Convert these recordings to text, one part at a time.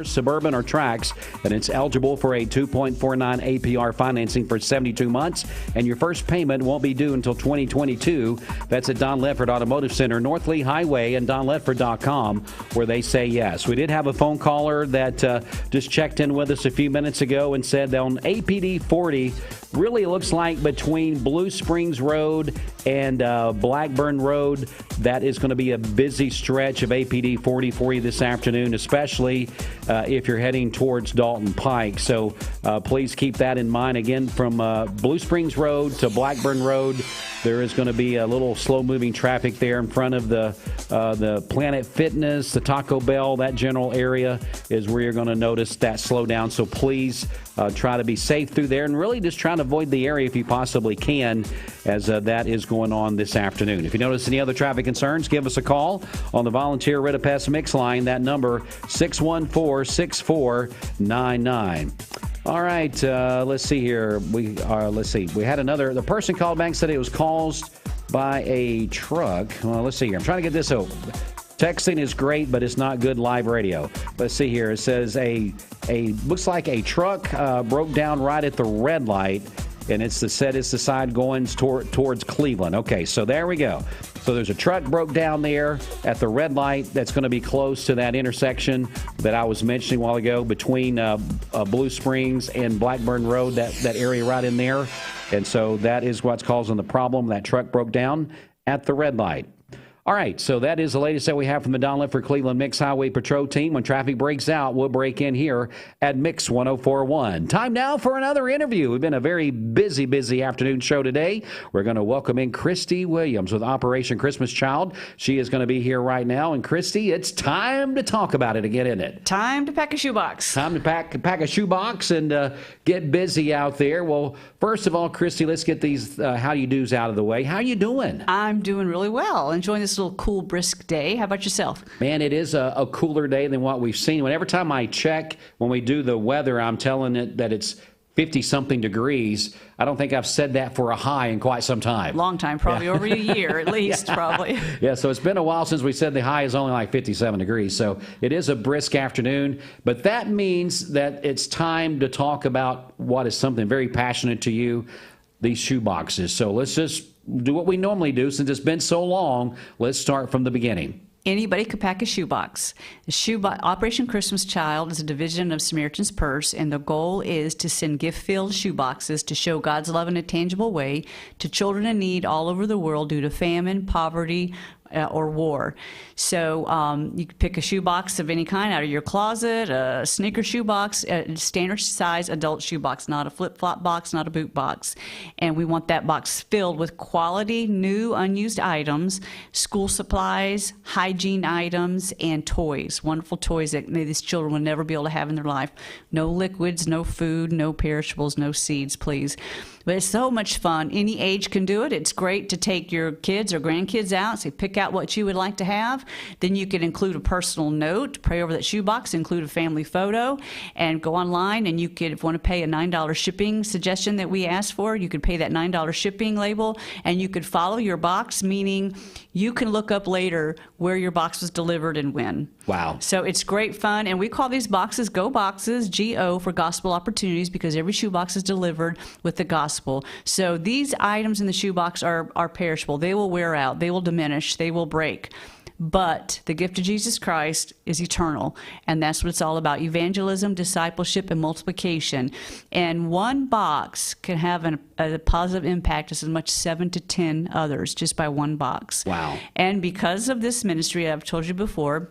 First, Suburban, or Trax, and it's eligible for a 2.49 APR financing for 72 months, and your first payment won't be due until 2022. That's at Don Ledford Automotive Center, North Lee Highway, and donledford.com, where they say yes. We did have a phone caller that just checked in with us a few minutes ago and said that on APD 40, really looks like between Blue Springs Road and Blackburn Road, that is going to be a busy stretch of APD 40 for you this afternoon, especially if you're heading towards Dalton Pike. So please keep that in mind. Again, from Blue Springs Road to Blackburn Road, there is going to be a little slow-moving traffic there in front of the Planet Fitness, the Taco Bell. That general area is where you're going to notice that slowdown. So please try to be safe through there and really just try to avoid the area if you possibly can, as that is going on this afternoon. If you notice any other traffic concerns, give us a call on the Volunteer Ritapest Mix line. That number, 614-6499. All right, let's see here. We had the person called back and said it was caused by a truck. Well, let's see here. I'm trying to get this open. Texting is great, but it's not good live radio. Let's see here. It says looks like a truck broke down right at the red light, and it's the side going towards Cleveland. Okay, so there we go. So there's a truck broke down there at the red light that's going to be close to that intersection that I was mentioning a while ago between Blue Springs and Blackburn Road, that area right in there. And so that is what's causing the problem. That truck broke down at the red light. All right, so that is the latest that we have from the Don Ledford Cleveland Mix Highway Patrol team. When traffic breaks out, we'll break in here at Mix 104.1. Time now for another interview. We've been a very busy afternoon show today. We're going to welcome in Christie Williams with Operation Christmas Child. She is going to be here right now. And Christie, it's time to talk about it again, isn't it? Time to pack a shoebox. Time to pack a shoebox and get busy out there. Well, first of all, Christie, let's get these how-you-dos out of the way. How you doing? I'm doing really well. Enjoying this little cool, brisk day. How about yourself? Man, it is a cooler day than what we've seen. Every time I check, when we do the weather, I'm telling it that it's 50-something degrees. I don't think I've said that for a high in quite some time. Long time, probably over a year at least, probably. Yeah, so it's been a while since we said the high is only like 57 degrees. So it is a brisk afternoon. But that means that it's time to talk about what is something very passionate to you, these shoe boxes. So let's just do what we normally do. Since it's been so long, let's start from the beginning. Anybody could pack a shoebox. Operation Christmas Child is a division of Samaritan's Purse, and the goal is to send gift-filled shoeboxes to show God's love in a tangible way to children in need all over the world due to famine, poverty, or war. So you can pick a shoebox of any kind out of your closet, a sneaker shoebox, a standard size adult shoebox, not a flip-flop box, not a boot box. And we want that box filled with quality, new, unused items, school supplies, hygiene items, and toys. Wonderful toys that these children will never be able to have in their life. No liquids, no food, no perishables, no seeds, please. But it's so much fun. Any age can do it. It's great to take your kids or grandkids out, say pick out what you would like to have. Then you can include a personal note, pray over that shoebox, include a family photo, and go online. And you could, if you want to pay a $9 shipping suggestion that we asked for, you could pay that $9 shipping label, and you could follow your box, meaning you can look up later where your box was delivered and when. Wow. So it's great fun, and we call these boxes Go Boxes, G-O, for Gospel Opportunities, because every shoebox is delivered with the gospel. So these items in the shoebox are perishable. They will wear out. They will diminish. They will break. But the gift of Jesus Christ is eternal, and that's what it's all about: evangelism, discipleship, and multiplication. And one box can have a positive impact as much as 7 to 10 others just by one box. Wow. And because of this ministry, I've told you before,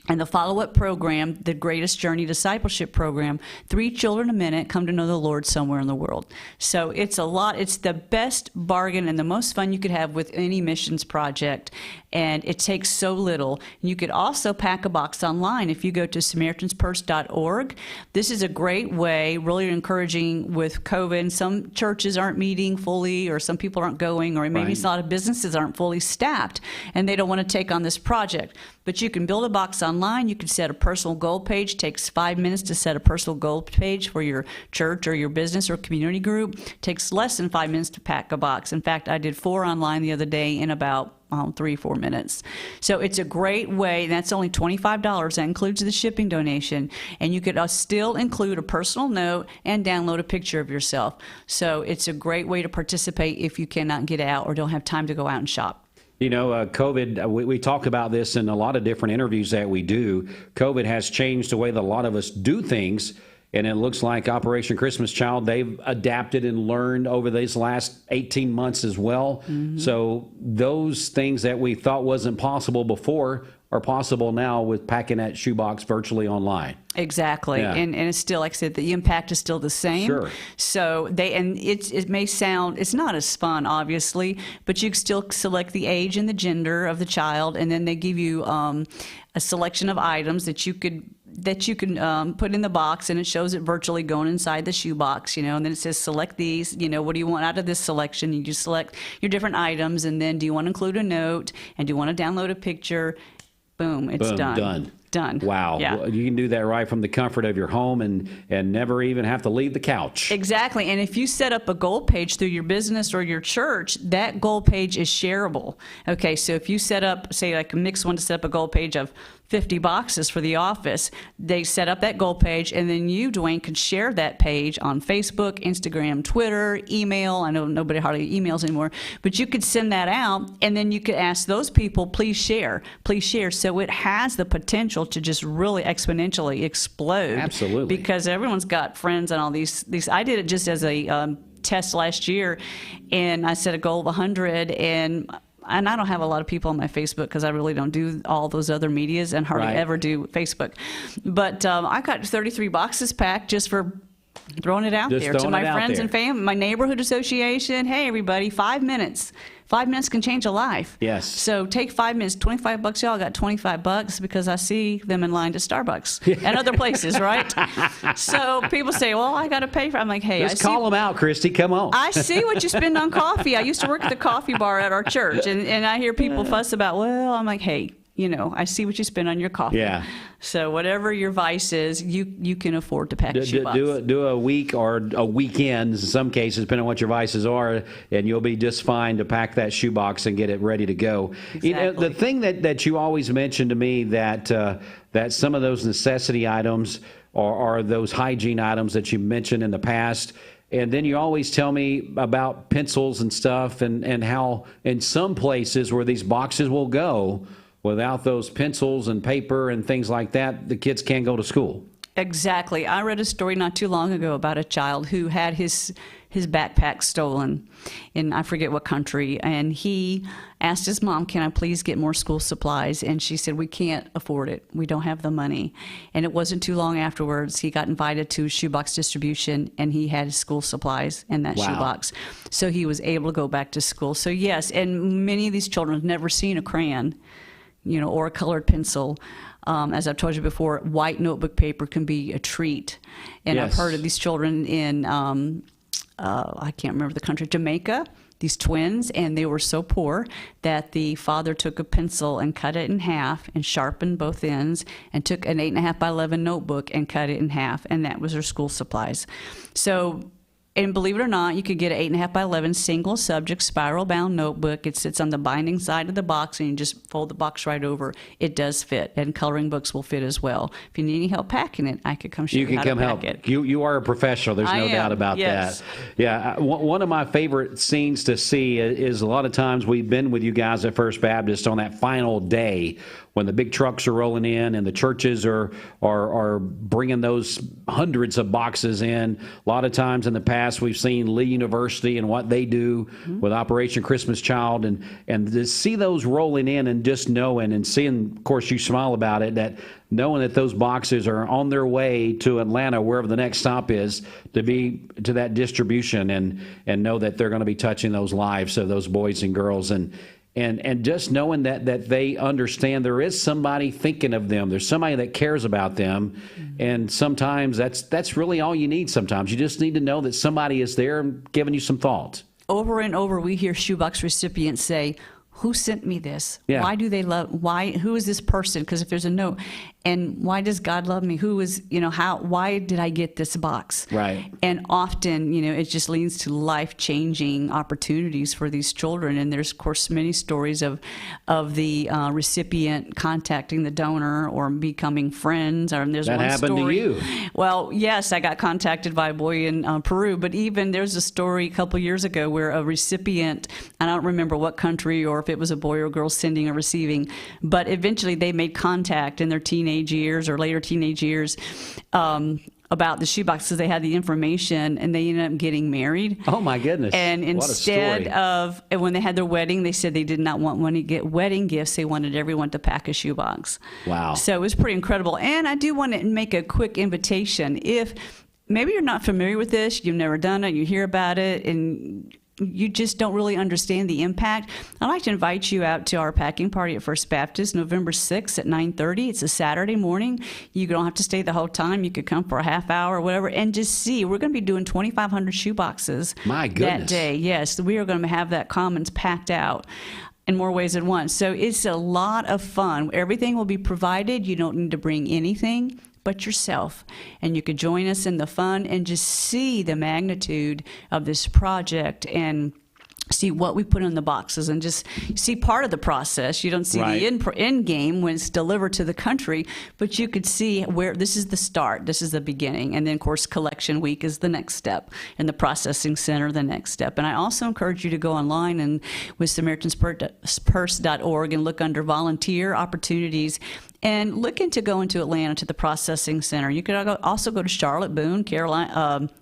and the follow-up program, the Greatest Journey Discipleship Program, 3 children a minute come to know the Lord somewhere in the world. So it's a lot. It's the best bargain and the most fun you could have with any missions project, and it takes so little. You could also pack a box online if you go to SamaritansPurse.org. This is a great way, really encouraging with COVID. Some churches aren't meeting fully, or some people aren't going, or maybe a lot of businesses aren't fully staffed, and they don't want to take on this project. But you can build a box online. You can set a personal goal page. It takes 5 minutes to set a personal goal page for your church or your business or community group. It takes less than 5 minutes to pack a box. In fact, I did 4 online the other day in about 3-4 minutes. So it's a great way, and that's only $25. That includes the shipping donation, and you could still include a personal note and download a picture of yourself. So it's a great way to participate if you cannot get out or don't have time to go out and shop. You know, COVID, we talk about this in a lot of different interviews that we do. COVID has changed the way that a lot of us do things, and it looks like Operation Christmas Child, they've adapted and learned over these last 18 months as well. Mm-hmm. So those things that we thought wasn't possible before are possible now with packing that shoebox virtually online. Exactly. Yeah. And it's still, like I said, the impact is still the same. Sure. So it may sound, it's not as fun, obviously, but you can still select the age and the gender of the child, and then they give you a selection of items that you can put in the box, and it shows it virtually going inside the shoebox, and then it says select these, what do you want out of this selection? You just select your different items, and then do you want to include a note, and do you want to download a picture? Boom, it's done. Done. Wow. Yeah. Well, you can do that right from the comfort of your home and never even have to leave the couch. Exactly. And if you set up a goal page through your business or your church, that goal page is shareable. Okay, so if you set up, say like Mix wanted to set up a goal page of 50 boxes for the office, they set up that goal page, and then you, Dewayne, could share that page on Facebook, Instagram, Twitter, email. I know nobody hardly emails anymore, but you could send that out, and then you could ask those people, please share, please share. So it has the potential to just really exponentially explode. Absolutely. Because everyone's got friends and all these. I did it just as a test last year, and I set a goal of 100, and I don't have a lot of people on my Facebook because I really don't do all those other medias and hardly ever do Facebook. But I got 33 boxes packed just for throwing it out there to my friends and family, my neighborhood association. Hey, everybody, 5 minutes. 5 minutes can change a life. Yes. So take 5 minutes, $25. Y'all got $25 because I see them in line to Starbucks and other places, right? So people say, well, I got to pay for it. I'm like, hey, just call them out, Christy. Come on. I see what you spend on coffee. I used to work at the coffee bar at our church, and I hear people fuss about, well, I'm like, hey, I see what you spend on your coffee. Yeah. So whatever your vice is, you can afford to pack a shoebox. Do a week or a weekend, in some cases, depending on what your vices are, and you'll be just fine to pack that shoebox and get it ready to go. Exactly. The thing that you always mention to me that some of those necessity items are those hygiene items that you mentioned in the past. And then you always tell me about pencils and stuff and how in some places where these boxes will go, without those pencils and paper and things like that, the kids can't go to school. Exactly. I read a story not too long ago about a child who had his backpack stolen in I forget what country, and he asked his mom, can I please get more school supplies? And she said, we can't afford it. We don't have the money. And it wasn't too long afterwards, he got invited to shoebox distribution, and he had his school supplies in that shoebox. So he was able to go back to school. So yes, and many of these children have never seen a crayon, or a colored pencil. As I've told you before, white notebook paper can be a treat. And yes. I've heard of these children in, I can't remember the country, Jamaica, these twins, and they were so poor that the father took a pencil and cut it in half and sharpened both ends and took an 8.5 by 11 notebook and cut it in half, and that was their school supplies. So, and believe it or not, you could get an 8.5 by 11 single subject spiral bound notebook. It sits on the binding side of the box, and you just fold the box right over. It does fit, and coloring books will fit as well. If you need any help packing it, I could come show you how to pack it. You are a professional. There's no doubt about that. Yeah, one of my favorite scenes to see is a lot of times we've been with you guys at First Baptist on that final day when the big trucks are rolling in and the churches are bringing those hundreds of boxes in. A lot of times in the past, we've seen Lee University and what they do with Operation Christmas Child, and to see those rolling in and just knowing and seeing, of course, you smile about it, that knowing that those boxes are on their way to Atlanta, wherever the next stop is, to be to that distribution and know that they're going to be touching those lives of those boys and girls. And just knowing that they understand there is somebody thinking of them. There's somebody that cares about them. And sometimes that's really all you need sometimes. You just need to know that somebody is there and giving you some thought. Over and over, we hear shoebox recipients say, who sent me this? Yeah. Who is this person? Because if there's a note, And why does God love me? Why did I get this box? Right. And often, it just leads to life-changing opportunities for these children. And there's, of course, many stories of the recipient contacting the donor or becoming friends. Or there's that one happened story. to you. Well, yes, I got contacted by a boy in Peru. But even there's a story a couple years ago where a recipient, I don't remember what country or if it was a boy or girl sending or receiving, but eventually they made contact in their teenage years or later teenage years about the shoebox because they had the information, and they ended up getting married. Oh my goodness. And instead of when they had their wedding, they said they did not want one to get wedding gifts. They wanted everyone to pack a shoebox. Wow. So it was pretty incredible. And I do want to make a quick invitation. If maybe you're not familiar with this, you've never done it, you hear about it, and you just don't really understand the impact, I'd like to invite you out to our packing party at First Baptist, November 6th at 9:30. It's a Saturday morning. You don't have to stay the whole time. You could come for a half hour or whatever and just see. We're going to be doing 2,500 shoeboxes that day. Yes, we are going to have that commons packed out in more ways than one. So it's a lot of fun. Everything will be provided. You don't need to bring anything but yourself. And you could join us in the fun and just see the magnitude of this project and see what we put in the boxes and just see part of the process. You don't see the end game when it's delivered to the country, but you could see where this is the start, this is the beginning, and then of course collection week is the next step, and the processing center the next step. And I also encourage you to go online and with Samaritan'sPurse.org and look under volunteer opportunities and look into going to Atlanta to the processing center. You could also go to Charlotte, Boone,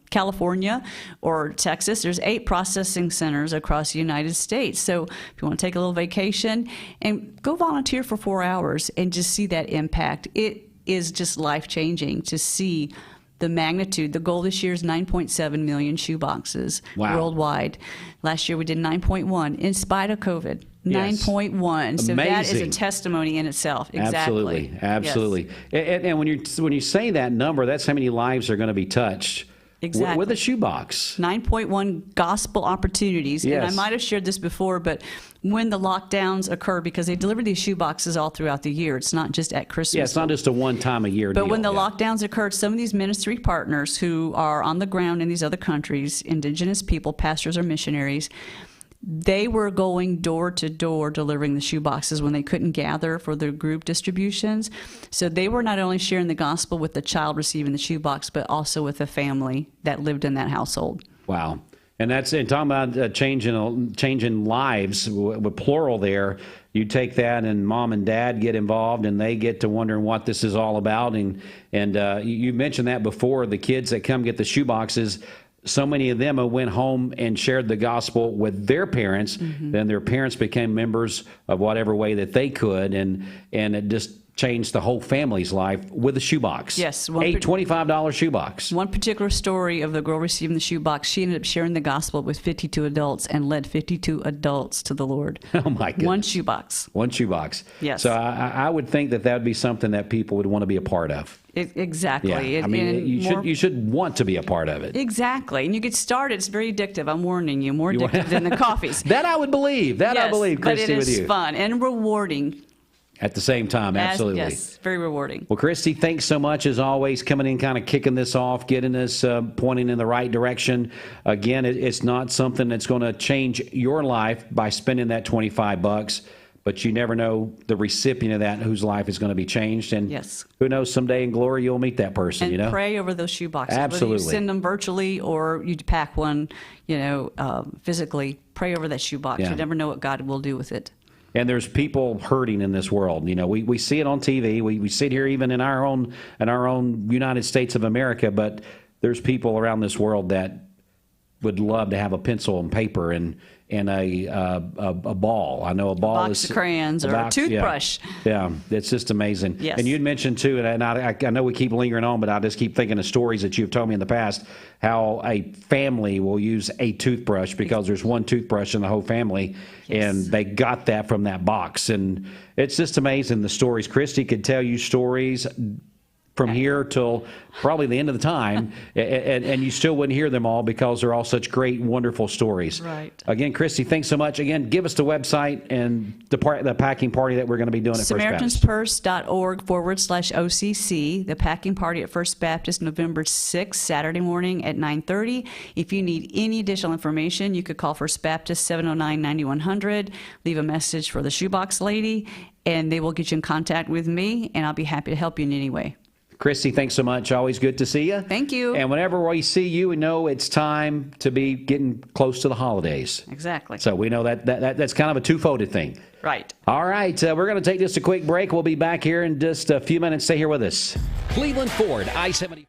California, or Texas. There's 8 processing centers across the United States. So if you want to take a little vacation and go volunteer for 4 hours and just see that impact, it is just life-changing to see the magnitude. The goal this year is 9.7 million shoeboxes worldwide. Last year we did 9.1 in spite of COVID. 9.1. So that is a testimony in itself. Exactly. Absolutely. Yes. And when you say that number, that's how many lives are going to be touched. Exactly. With a shoebox. 9.1 gospel opportunities. Yes. And I might have shared this before, but when the lockdowns occurred, because they deliver these shoeboxes all throughout the year, it's not just at Christmas. Yeah, it's not just a one-time-a-year deal. But when the lockdowns occurred, some of these ministry partners who are on the ground in these other countries, indigenous people, pastors or missionaries, they were going door to door delivering the shoeboxes when they couldn't gather for their group distributions. So they were not only sharing the gospel with the child receiving the shoebox, but also with the family that lived in that household. Wow. And talking about changing lives with plural there. You take that and mom and dad get involved and they get to wondering what this is all about. And you mentioned that before, the kids that come get the shoeboxes, so many of them went home and shared the gospel with their parents. Mm-hmm. Then their parents became members of whatever way that they could, and it just changed the whole family's life with a shoebox. Yes. A $25 shoebox. One particular story of the girl receiving the shoebox, she ended up sharing the gospel with 52 adults and led 52 adults to the Lord. Oh, my goodness. One shoebox. One shoebox. Yes. So I would think that would be something that people would want to be a part of. Exactly. Yeah. I mean, you should want to be a part of it. Exactly. And you get started. It's very addictive. I'm warning you. More addictive than the coffees. That I would believe. I believe, Christy, with you. But it is fun and rewarding. At the same time, absolutely. Yes, very rewarding. Well, Christy, thanks so much, as always, coming in, kind of kicking this off, getting us pointing in the right direction. Again, it's not something that's going to change your life by spending that $25, but you never know the recipient of that whose life is going to be changed. And who knows, someday in glory you'll meet that person. And pray over those shoe boxes. Absolutely. Whether you send them virtually or you pack one, physically, pray over that shoe box. Yeah. You never know what God will do with it. And there's people hurting in this world. We see it on TV. We see it here even in our own United States of America. But there's people around this world that would love to have a pencil and paper and a ball. I know a ball box of crayons or a toothbrush. Yeah, it's just amazing. Yes. And you'd mentioned too, and I know we keep lingering on, but I just keep thinking of stories that you've told me in the past, how a family will use a toothbrush because there's one toothbrush in the whole family, and they got that from that box. And it's just amazing, the stories. Christy could tell you stories from here till probably the end of the time, and you still wouldn't hear them all because they're all such great, wonderful stories. Right. Again, Christie, thanks so much. Again, give us the website and the packing party that we're going to be doing at First Baptist. SamaritansPurse.org/OCC. The packing party at First Baptist, November 6th, Saturday morning at 9:30. If you need any additional information, you could call First Baptist 709-9100, leave a message for the shoebox lady, and they will get you in contact with me, and I'll be happy to help you in any way. Christie, thanks so much. Always good to see you. Thank you. And whenever we see you, we know it's time to be getting close to the holidays. Exactly. So we know that's kind of a two-folded thing. Right. All right. We're going to take just a quick break. We'll be back here in just a few minutes. Stay here with us. Cleveland Ford, I-75.